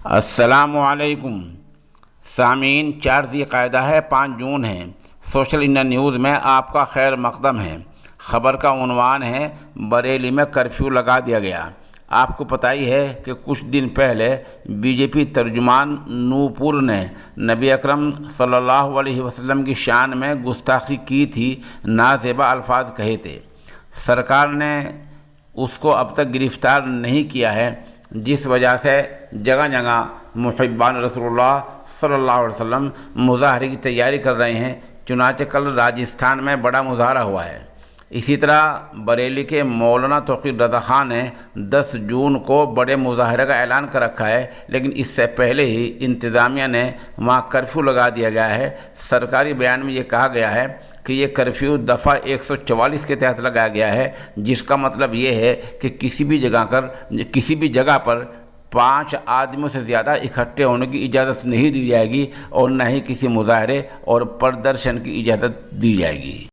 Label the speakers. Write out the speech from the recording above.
Speaker 1: السلام علیکم سامعین، 4 ذی القعدہ ہے، 5 جون ہے۔ سوشل انڈیا نیوز میں آپ کا خیر مقدم ہے۔ خبر کا عنوان ہے بریلی میں کرفیو لگا دیا گیا۔ آپ کو پتہ ہی ہے کہ کچھ دن پہلے بی جے پی ترجمان نوپور نے نبی اکرم صلی اللہ علیہ وسلم کی شان میں گستاخی کی تھی، نازیبا الفاظ کہے تھے۔ سرکار نے اس کو اب تک گرفتار نہیں کیا ہے، جس وجہ سے جگہ جگہ محبان رسول اللہ صلی اللہ علیہ وسلم مظاہرے کی تیاری کر رہے ہیں۔ چنانچہ کل راجستھان میں بڑا مظاہرہ ہوا ہے۔ اسی طرح بریلی کے مولانا توقیر رضا خان نے 10 جون کو بڑے مظاہرے کا اعلان کر رکھا ہے، لیکن اس سے پہلے ہی انتظامیہ نے وہاں کرفیو لگا دیا گیا ہے۔ سرکاری بیان میں یہ کہا گیا ہے کہ یہ کرفیو دفعہ 144 کے تحت لگایا گیا ہے، جس کا مطلب یہ ہے کہ کسی بھی جگہ پر 5 آدمیوں سے زیادہ اکٹھے ہونے کی اجازت نہیں دی جائے گی، اور نہ ہی کسی مظاہرے اور پردرشن کی اجازت دی جائے گی۔